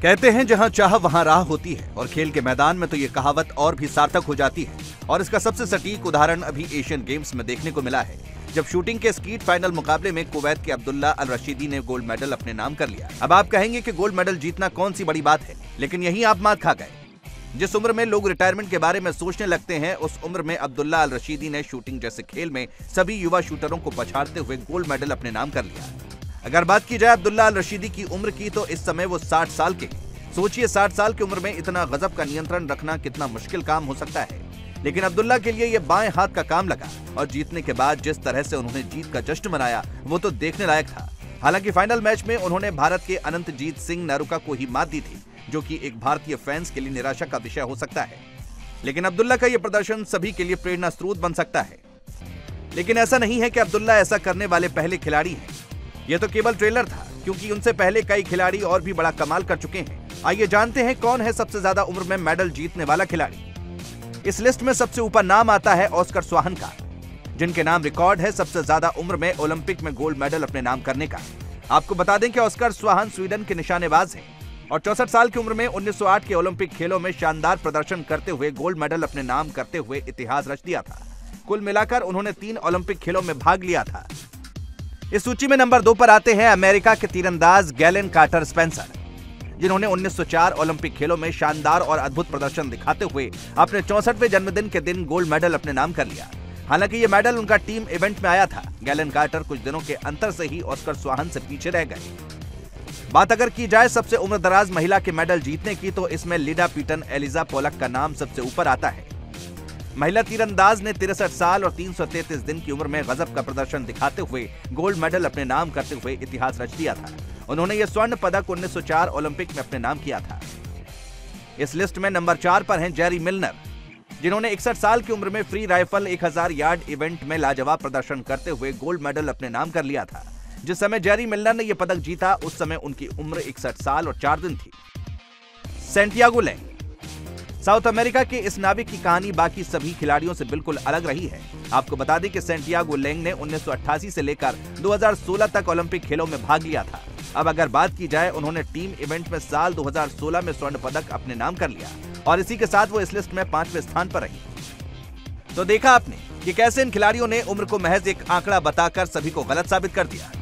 कहते हैं जहां चाह वहां राह होती है, और खेल के मैदान में तो ये कहावत और भी सार्थक हो जाती है। और इसका सबसे सटीक उदाहरण अभी एशियन गेम्स में देखने को मिला है, जब शूटिंग के स्कीट फाइनल मुकाबले में कुवैत के अब्दुल्ला अल रशीदी ने गोल्ड मेडल अपने नाम कर लिया। अब आप कहेंगे कि गोल्ड मेडल जीतना कौन सी बड़ी बात है, लेकिन यहीं आप मात खा गए। जिस उम्र में लोग रिटायरमेंट के बारे में सोचने लगते हैं, उस उम्र में अब्दुल्ला अल रशीदी ने शूटिंग जैसे खेल में सभी युवा शूटरों को पछाड़ते हुए गोल्ड मेडल अपने नाम कर लिया। अगर बात की जाए अब्दुल्ला अल रशीदी की उम्र की, तो इस समय वो 60 साल के हैं। सोचिए 60 साल की उम्र में इतना गजब का नियंत्रण रखना कितना मुश्किल काम हो सकता है, लेकिन अब्दुल्ला के लिए ये बाएं हाथ का काम लगा। और जीतने के बाद जिस तरह से उन्होंने जीत का जश्न मनाया, वो तो देखने लायक था। हालांकि फाइनल मैच में उन्होंने भारत के अनंतजीत सिंह नारुका को ही मात दी थी, जो कि एक भारतीय फैंस के लिए निराशा का विषय हो सकता है। लेकिन अब्दुल्ला का यह प्रदर्शन सभी के लिए प्रेरणा स्रोत बन सकता है। लेकिन ऐसा नहीं है कि अब्दुल्ला ऐसा करने वाले पहले खिलाड़ी हैं। यह तो केवल ट्रेलर था, क्योंकि उनसे पहले कई खिलाड़ी और भी बड़ा कमाल कर चुके हैं। आइए जानते हैं कौन है सबसे ज्यादा उम्र में मेडल जीतने वाला खिलाड़ी। इस लिस्ट में सबसे ऊपर नाम आता है ऑस्कर स्वाहन का, जिनके नाम रिकॉर्ड है सबसे ज्यादा उम्र में ओलंपिक में गोल्ड मेडल अपने नाम करने का। आपको बता दें कि ऑस्कर स्वाहन स्वीडन के निशानेबाज हैं और 64 साल की उम्र में 1908 के ओलंपिक खेलों में शानदार प्रदर्शन करते हुए गोल्ड मेडल अपने नाम करते हुए इतिहास रच दिया था। कुल मिलाकर उन्होंने 3 ओलंपिक खेलों में भाग लिया था। इस सूची में नंबर 2 पर आते हैं अमेरिका के तीरंदाज गैलन कार्टर स्पेंसर, जिन्होंने 1904 ओलंपिक खेलों में शानदार और अद्भुत प्रदर्शन दिखाते हुए अपने 64वें जन्मदिन के दिन गोल्ड मेडल अपने नाम कर लिया। हालांकि ये मेडल उनका टीम इवेंट में आया था। गैलन कार्टर कुछ दिनों के अंतर से ही ऑस्कर स्वाहन से पीछे रह गए। बात अगर की जाए सबसे उम्रदराज महिला के मेडल जीतने की, तो इसमें लिडा पीटन एलिजा पोलक का नाम सबसे ऊपर आता है। महिला तीरंदाज ने 63 साल और 333 दिन की उम्र में गजब का प्रदर्शन दिखाते हुए गोल्ड मेडल अपने नाम करते हुए इतिहास रच दिया था। उन्होंने यह स्वर्ण पदक 1904 ओलंपिक में अपने नाम किया था। इस लिस्ट में नंबर 4 पर हैं जेरी मिलनर, जिन्होंने 61 साल की उम्र में फ्री राइफल 1000 यार्ड इवेंट में लाजवाब प्रदर्शन करते हुए गोल्ड मेडल अपने नाम कर लिया था। जिस समय जेरी मिलनर ने यह पदक जीता, उस समय उनकी उम्र 61 साल और 4 दिन थी। सैंटियागो लेंग, साउथ अमेरिका के इस नाविक की कहानी बाकी सभी खिलाड़ियों से बिल्कुल अलग रही है। आपको बता दें कि सैंटियागो लेंग ने 1988 से लेकर 2016 तक ओलंपिक खेलों में भाग लिया था। अब अगर बात की जाए, उन्होंने टीम इवेंट में साल 2016 में स्वर्ण पदक अपने नाम कर लिया और इसी के साथ वो इस लिस्ट में 5वें स्थान पर रही। तो देखा आपने कि कैसे इन खिलाड़ियों ने उम्र को महज एक आंकड़ा बताकर सभी को गलत साबित कर दिया।